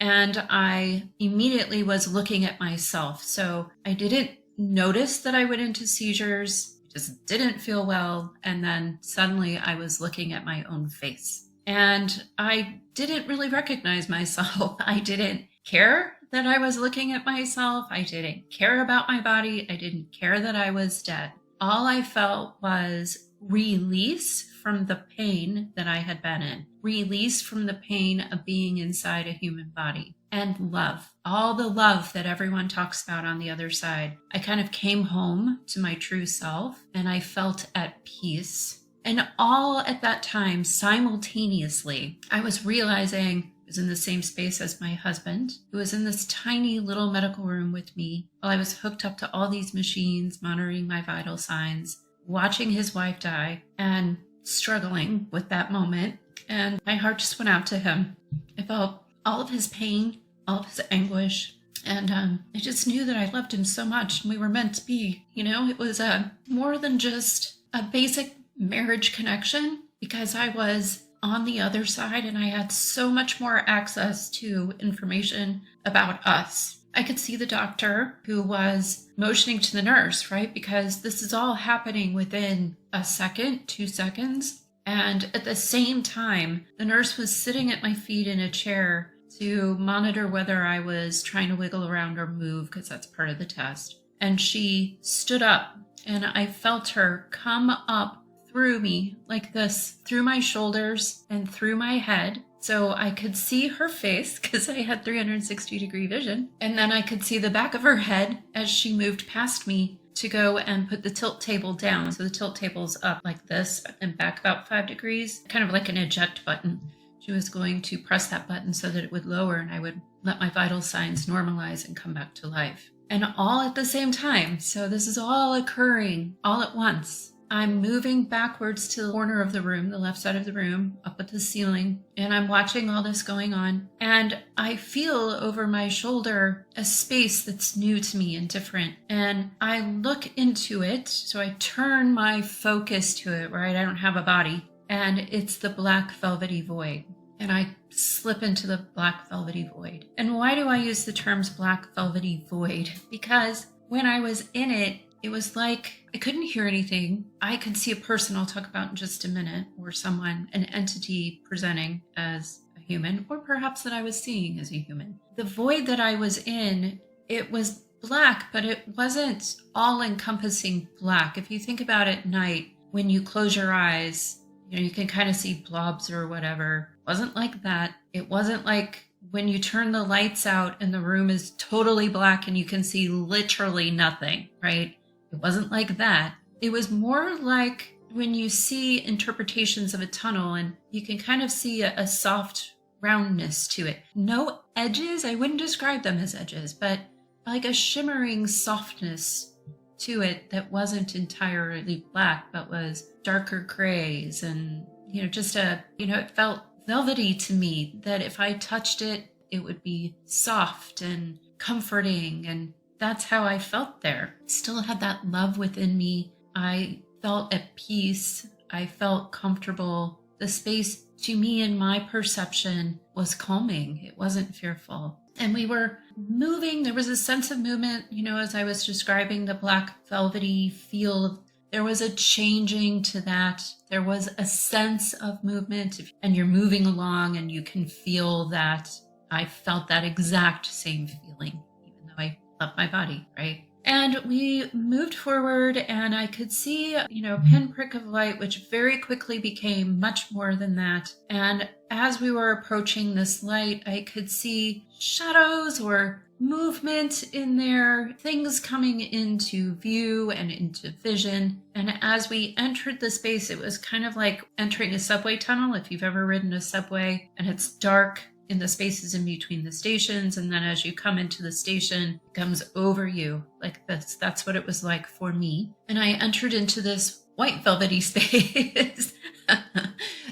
And I immediately was looking at myself. So I didn't notice that I went into seizures, just didn't feel well. And then suddenly I was looking at my own face. And I didn't really recognize myself. I didn't care that I was looking at myself. I didn't care about my body. I didn't care that I was dead. All I felt was release from the pain that I had been in, release from the pain of being inside a human body, and love, all the love that everyone talks about on the other side. I kind of came home to my true self, and I felt at peace. And all at that time, simultaneously, I was realizing I was in the same space as my husband, who was in this tiny little medical room with me while I was hooked up to all these machines, monitoring my vital signs, watching his wife die and struggling with that moment. And my heart just went out to him. I felt all of his pain, all of his anguish. And I just knew that I loved him so much, and we were meant to be. It was more than just a basic marriage connection, because I was on the other side and I had so much more access to information about us. I could see the doctor who was motioning to the nurse, right? Because this is all happening within a second, 2 seconds. And at the same time, the nurse was sitting at my feet in a chair to monitor whether I was trying to wiggle around or move, because that's part of the test. And she stood up, and I felt her come up through me like this, through my shoulders and through my head. So I could see her face because I had 360-degree vision. And then I could see the back of her head as she moved past me to go and put the tilt table down. So the tilt table's up like this and back about 5 degrees, kind of like an eject button. She was going to press that button so that it would lower and I would let my vital signs normalize and come back to life. And all at the same time. So this is all occurring all at once. I'm moving backwards to the corner of the room, the left side of the room, up at the ceiling, and I'm watching all this going on. And I feel over my shoulder a space that's new to me and different. And I look into it, so I turn my focus to it, right? I don't have a body. And it's the black velvety void. And I slip into the black velvety void. And why do I use the terms black velvety void? Because when I was in it, it was like I couldn't hear anything. I could see a person I'll talk about in just a minute, or someone, an entity presenting as a human, or perhaps that I was seeing as a human. The void that I was in, it was black, but it wasn't all-encompassing black. If you think about it at night, when you close your eyes, you can kind of see blobs or whatever. It wasn't like that. It wasn't like when you turn the lights out and the room is totally black and you can see literally nothing, right? It wasn't like that. It was more like when you see interpretations of a tunnel and you can kind of see a soft roundness to it. No edges. I wouldn't describe them as edges, but like a shimmering softness to it that wasn't entirely black, but was darker grays and, just it felt velvety to me, that if I touched it, it would be soft and comforting, and that's how I felt there. Still had that love within me. I felt at peace. I felt comfortable. The space, to me, in my perception, was calming. It wasn't fearful. And we were moving. There was a sense of movement, as I was describing the black velvety feel. There was a changing to that. There was a sense of movement, and you're moving along and you can feel that. I felt that exact same feeling, even though I love my body, right? And we moved forward, and I could see, a pinprick of light, which very quickly became much more than that. And as we were approaching this light, I could see shadows or movement in there, things coming into view and into vision. And as we entered the space, it was kind of like entering a subway tunnel, if you've ever ridden a subway, and it's dark in the spaces in between the stations. And then as you come into the station, it comes over you like this. That's what it was like for me. And I entered into this white velvety space.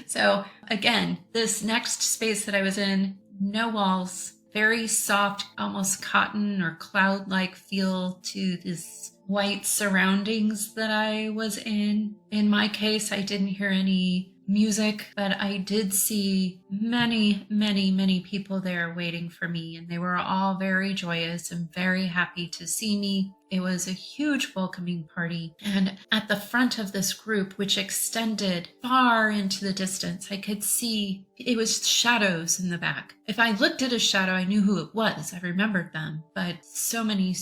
So again, this next space that I was in, no walls, very soft, almost cotton or cloud-like feel to this white surroundings that I was in. In my case, I didn't hear any music, but I did see many, many, many people there waiting for me, and they were all very joyous and very happy to see me. It was a huge welcoming party. And at the front of this group, which extended far into the distance, I could see it was shadows in the back. If I looked at a shadow, I knew who it was. I remembered them. But so many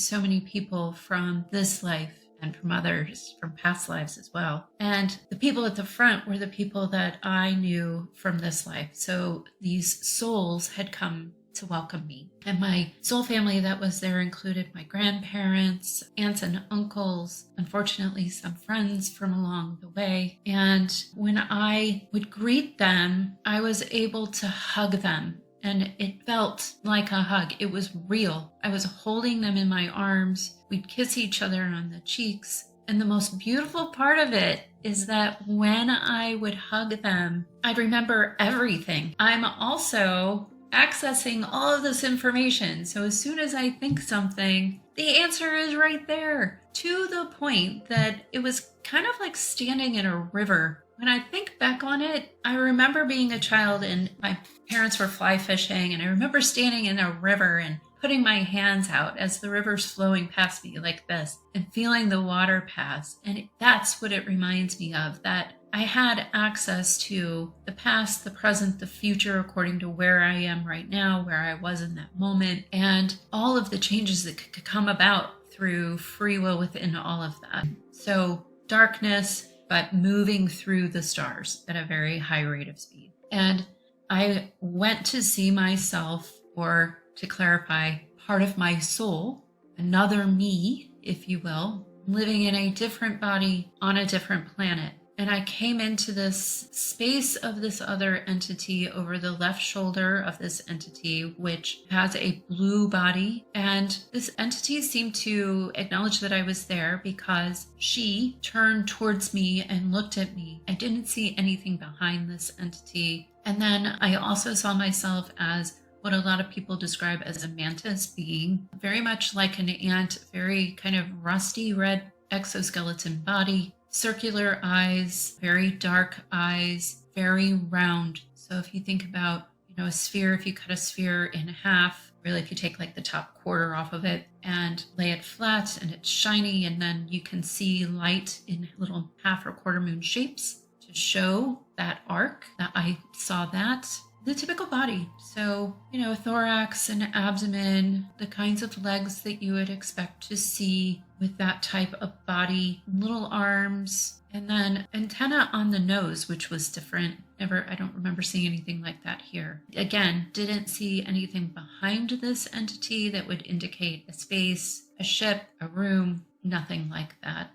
people from this life and from others, from past lives as well. And the people at the front were the people that I knew from this life. So these souls had come to welcome me. And my soul family that was there included my grandparents, aunts and uncles, unfortunately some friends from along the way. And when I would greet them, I was able to hug them. And it felt like a hug. It was real. I was holding them in my arms. We'd kiss each other on the cheeks. And the most beautiful part of it is that when I would hug them, I'd remember everything. I'm also accessing all of this information. So as soon as I think something, the answer is right there, to the point that it was kind of like standing in a river. When I think back on it, I remember being a child and my parents were fly fishing, and I remember standing in a river and putting my hands out as the river's flowing past me like this and feeling the water pass. And that's what it reminds me of, that I had access to the past, the present, the future, according to where I am right now, where I was in that moment, and all of the changes that could come about through free will within all of that. So darkness, but moving through the stars at a very high rate of speed. And I went to see myself, or to clarify, part of my soul, another me, if you will, living in a different body on a different planet. And I came into this space of this other entity over the left shoulder of this entity, which has a blue body. And this entity seemed to acknowledge that I was there because she turned towards me and looked at me. I didn't see anything behind this entity. And then I also saw myself as what a lot of people describe as a mantis being, very much like an ant, very kind of rusty red exoskeleton body, circular eyes, very dark eyes, very round. So if you think about, a sphere, if you cut a sphere in half, really if you take like the top quarter off of it and lay it flat and it's shiny, and then you can see light in little half or quarter moon shapes to show that arc, that I saw that. The typical body. So, thorax and abdomen, the kinds of legs that you would expect to see with that type of body, little arms, and then antenna on the nose, which was different. I don't remember seeing anything like that here. Again, didn't see anything behind this entity that would indicate a space, a ship, a room, nothing like that.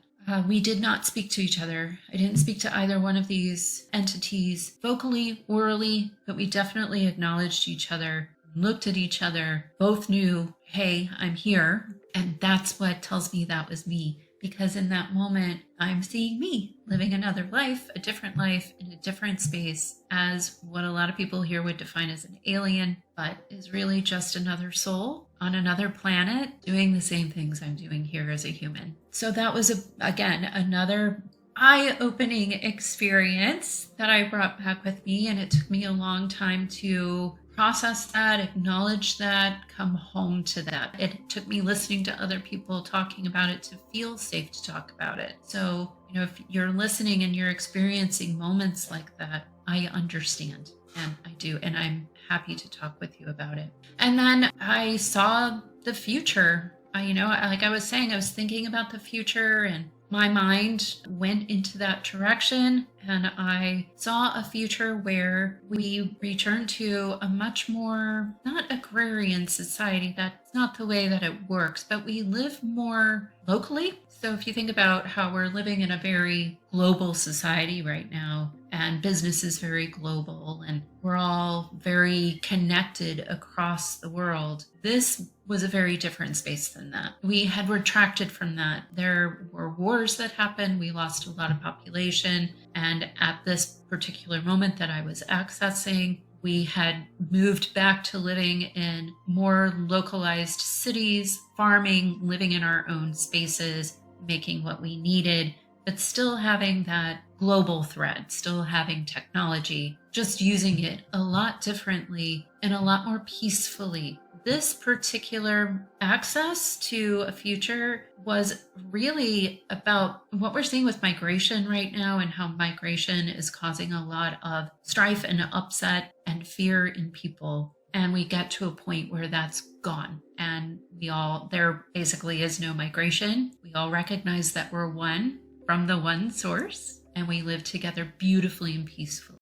We did not speak to each other. I didn't speak to either one of these entities vocally, orally, but we definitely acknowledged each other, looked at each other, both knew, hey, I'm here. And that's what tells me that was me. Because in that moment, I'm seeing me living another life, a different life in a different space, as what a lot of people here would define as an alien, but is really just another soul on another planet doing the same things I'm doing here as a human. So that was, again, another eye-opening experience that I brought back with me. And it took me a long time to process that, acknowledge that, come home to that. It took me listening to other people talking about it to feel safe to talk about it. So, if you're listening and you're experiencing moments like that, I understand, and I do, and I'm happy to talk with you about it. And then I saw the future. Like I was saying, I was thinking about the future, and my mind went into that direction, and I saw a future where we return to a much more, not agrarian society. That's not the way that it works, but we live more locally. So if you think about how we're living in a very global society right now, and business is very global, and we're all very connected across the world, this was a very different space than that. We had retracted from that. There were wars that happened. We lost a lot of population. And at this particular moment that I was accessing, we had moved back to living in more localized cities, farming, living in our own spaces, making what we needed, but still having that global thread, still having technology, just using it a lot differently and a lot more peacefully. This particular access to a future was really about what we're seeing with migration right now and how migration is causing a lot of strife and upset and fear in people. And we get to a point where that's gone. And there basically is no migration. We all recognize that we're one from the one source, and we live together beautifully and peacefully.